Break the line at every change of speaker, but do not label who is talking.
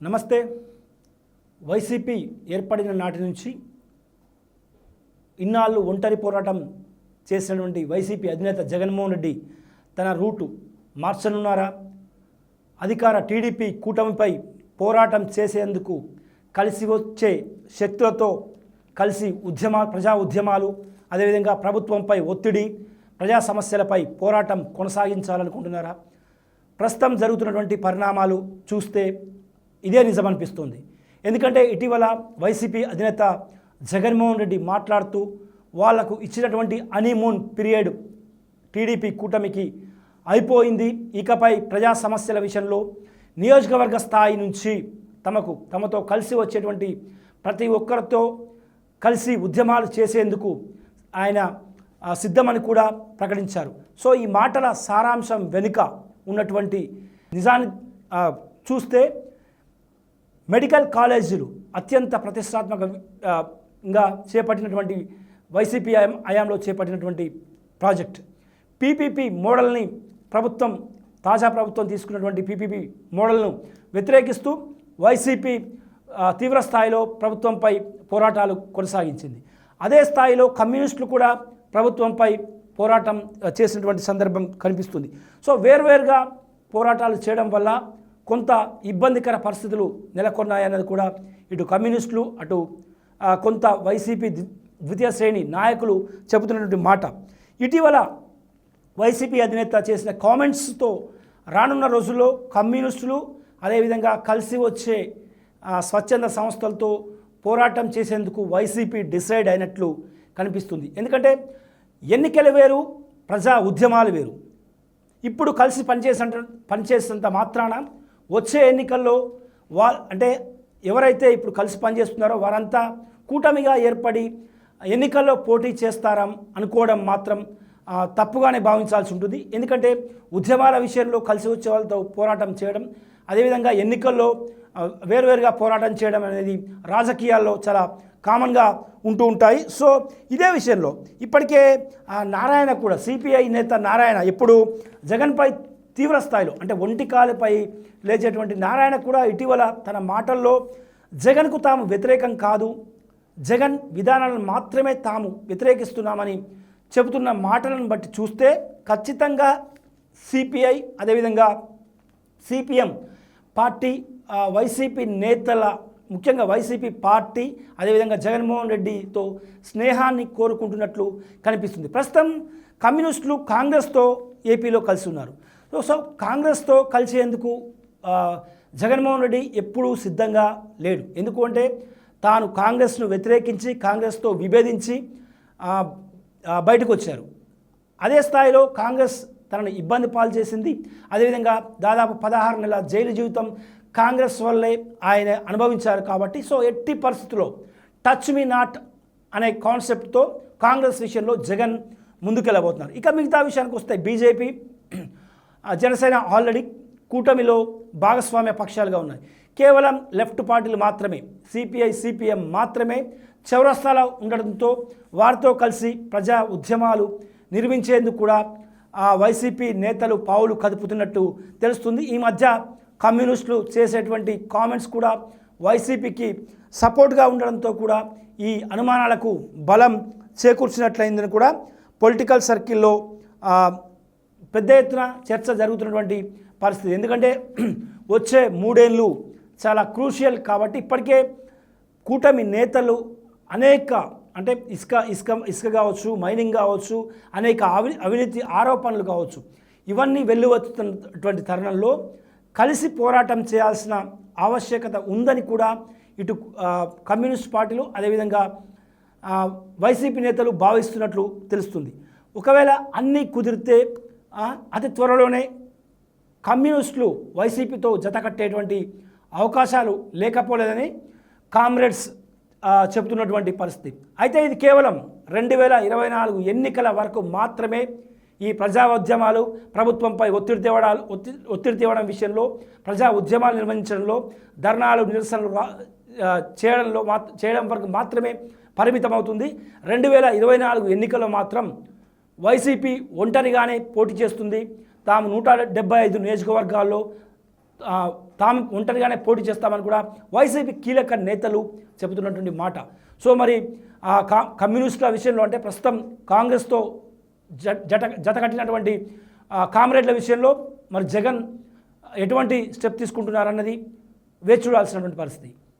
నమస్తే. వైసీపీ ఏర్పడిన నాటి నుంచి ఇన్నాళ్ళు ఒంటరి పోరాటం చేసినటువంటి వైసీపీ అధినేత జగన్మోహన్ రెడ్డి తన రూటు మార్చనున్నారా? అధికార టీడీపీ కూటమిపై పోరాటం చేసేందుకు కలిసి వచ్చే శక్తులతో కలిసి ప్రజా ఉద్యమాలు, అదేవిధంగా ప్రభుత్వంపై ఒత్తిడి, ప్రజా సమస్యలపై పోరాటం కొనసాగించాలనుకుంటున్నారా? ప్రస్తుతం జరుగుతున్నటువంటి పరిణామాలు చూస్తే ఇదే నిజమనిపిస్తుంది. ఎందుకంటే ఇటీవల వైసీపీ అధినేత జగన్మోహన్ రెడ్డి మాట్లాడుతూ వాళ్లకు ఇచ్చినటువంటి హనీమూన్ పీరియడ్ టీడీపీ కూటమికి అయిపోయింది, ఇకపై ప్రజా సమస్యల విషయంలో నియోజకవర్గ స్థాయి నుంచి తమతో కలిసి వచ్చేటువంటి ప్రతి ఒక్కరితో కలిసి ఉద్యమాలు చేసేందుకు ఆయన సిద్ధమని కూడా ప్రకటించారు. సో ఈ మాటల సారాంశం వెనుక ఉన్నటువంటి నిజాన్ని చూస్తే మెడికల్ కాలేజీలు అత్యంత ప్రతిష్టాత్మకంగా చేపట్టినటువంటి వైసీపీ హయాంలో చేపట్టినటువంటి ప్రాజెక్ట్ పీపీపీ మోడల్ని తాజా ప్రభుత్వం తీసుకున్నటువంటి పీపీపీ మోడల్ను వ్యతిరేకిస్తూ వైసీపీ తీవ్ర స్థాయిలో ప్రభుత్వంపై పోరాటాలు కొనసాగించింది. అదే స్థాయిలో కమ్యూనిస్టులు కూడా ప్రభుత్వంపై పోరాటం చేసినటువంటి సందర్భం కనిపిస్తుంది. సో వేర్వేరుగా పోరాటాలు చేయడం వల్ల కొంత ఇబ్బందికర పరిస్థితులు నెలకొన్నాయన్నది కూడా ఇటు కమ్యూనిస్టులు అటు కొంత వైసీపీ ద్వితీయ శ్రేణి నాయకులు చెబుతున్నటువంటి మాట. ఇటీవల వైసీపీ అధినేత చేసిన కామెంట్స్తో రానున్న రోజుల్లో కమ్యూనిస్టులు అదేవిధంగా కలిసి వచ్చే స్వచ్ఛంద సంస్థలతో పోరాటం చేసేందుకు వైసీపీ డిసైడ్ అయినట్లు కనిపిస్తుంది. ఎందుకంటే ఎన్నికలు వేరు, ప్రజా ఉద్యమాలు వేరు. ఇప్పుడు కలిసి పనిచేసేంత మాత్రాన వచ్చే ఎన్నికల్లో అంటే ఎవరైతే ఇప్పుడు కలిసి పనిచేస్తున్నారో వారంతా కూటమిగా ఏర్పడి ఎన్నికల్లో పోటీ చేస్తారా అనుకోవడం మాత్రం తప్పుగానే భావించాల్సి ఉంటుంది. ఎందుకంటే ఉద్యమాల విషయంలో కలిసి వచ్చే వాళ్ళతో పోరాటం చేయడం, అదేవిధంగా ఎన్నికల్లో వేరువేరుగా పోరాటం చేయడం అనేది రాజకీయాల్లో చాలా కామన్గా ఉంటూ ఉంటాయి. సో ఇదే విషయంలో ఇప్పటికే నారాయణ కూడా, సిపిఐ నేత నారాయణ ఎప్పుడు జగన్పై తీవ్ర స్థాయిలో అంటే ఒంటికాలపై లేచేటువంటి నారాయణ కూడా ఇటీవల తన మాటల్లో జగన్కు తాము వ్యతిరేకం కాదు, జగన్ విధానాలను మాత్రమే తాము వ్యతిరేకిస్తున్నామని చెబుతున్న మాటలను బట్టి చూస్తే ఖచ్చితంగా సిపిఐ అదేవిధంగా సిపిఎం పార్టీ వైసీపీ నేతల, ముఖ్యంగా వైసీపీ పార్టీ అదేవిధంగా జగన్మోహన్ రెడ్డితో స్నేహాన్ని కోరుకుంటున్నట్లు కనిపిస్తుంది. ప్రస్తుతం కమ్యూనిస్టులు కాంగ్రెస్తో ఏపీలో కలిసి ఉన్నారు. సో కాంగ్రెస్తో కలిసేందుకు జగన్మోహన్ రెడ్డి ఎప్పుడూ సిద్ధంగా లేడు. ఎందుకు అంటే తాను కాంగ్రెస్ను వ్యతిరేకించి కాంగ్రెస్తో విభేదించి బయటకు వచ్చారు. అదే స్థాయిలో కాంగ్రెస్ తనను ఇబ్బంది పాలు చేసింది. అదేవిధంగా దాదాపు 16 నెలల జైలు జీవితం కాంగ్రెస్ వల్లే ఆయన అనుభవించారు. కాబట్టి సో ఎట్టి పరిస్థితుల్లో టచ్ మీ నాట్ అనే కాన్సెప్ట్తో కాంగ్రెస్ విషయంలో జగన్ ముందుకెళ్ళబోతున్నారు. ఇక మిగతా విషయానికి వస్తే బీజేపీ, జనసేన ఆల్రెడీ కూటమిలో భాగస్వామ్య పక్షాలుగా ఉన్నాయి. కేవలం లెఫ్ట్ పార్టీలు మాత్రమే, సిపిఐ సిపిఎం మాత్రమే చౌరస్తాలో ఉండడంతో వారితో కలిసి ప్రజా ఉద్యమాలు నిర్మించేందుకు కూడా వైసీపీ నేతలు పావులు కదుపుతున్నట్టు తెలుస్తుంది. ఈ మధ్య కమ్యూనిస్టులు చేసేటువంటి కామెంట్స్ కూడా వైసీపీకి సపోర్ట్గా ఉండడంతో కూడా ఈ అనుమానాలకు బలం చేకూర్చినట్లయిందని కూడా పొలిటికల్ సర్కిల్లో పెద్ద ఎత్తున చర్చ జరుగుతున్నటువంటి పరిస్థితి. ఎందుకంటే వచ్చే 3 ఏళ్ళు చాలా క్రూషియల్ కాబట్టి ఇప్పటికే కూటమి నేతలు అనేక అంటే ఇసుక కావచ్చు, మైనింగ్ కావచ్చు, అనేక అవినీతి ఆరోపణలు కావచ్చు, ఇవన్నీ వెల్లువెత్తుతున్నటువంటి తరుణంలో కలిసి పోరాటం చేయాల్సిన ఆవశ్యకత ఉందని కూడా ఇటు కమ్యూనిస్ట్ పార్టీలు అదేవిధంగా వైసీపీ నేతలు భావిస్తున్నట్లు తెలుస్తుంది. ఒకవేళ అన్నీ కుదిరితే అతి త్వరలోనే కమ్యూనిస్టులు వైసీపీతో జతకట్టేటువంటి అవకాశాలు లేకపోలేదని కామ్రేడ్స్ చెబుతున్నటువంటి పరిస్థితి. అయితే ఇది కేవలం 2024 ఎన్నికల వరకు మాత్రమే ఈ ప్రజా ఉద్యమాలు, ప్రభుత్వంపై ఒత్తిడి తేవడం విషయంలో, ప్రజా ఉద్యమాలు నిర్వహించడంలో, ధర్నాలు, నిరసనలు చేయడం వరకు మాత్రమే పరిమితమవుతుంది. 2024 ఎన్నికల్లో మాత్రం వైసీపీ ఒంటరిగానే పోటీ చేస్తుంది. తాము 175 నియోజకవర్గాల్లో తాము ఒంటరిగానే పోటీ చేస్తామని కూడా వైసీపీ కీలక నేతలు చెబుతున్నటువంటి మాట. సో మరి కమ్యూనిస్టుల విషయంలో అంటే ప్రస్తుతం కాంగ్రెస్తో జత కట్టినటువంటి కామ్రేడ్ల విషయంలో మరి జగన్ ఎటువంటి స్టెప్ తీసుకుంటున్నారన్నది వేచి చూడాల్సినటువంటి పరిస్థితి.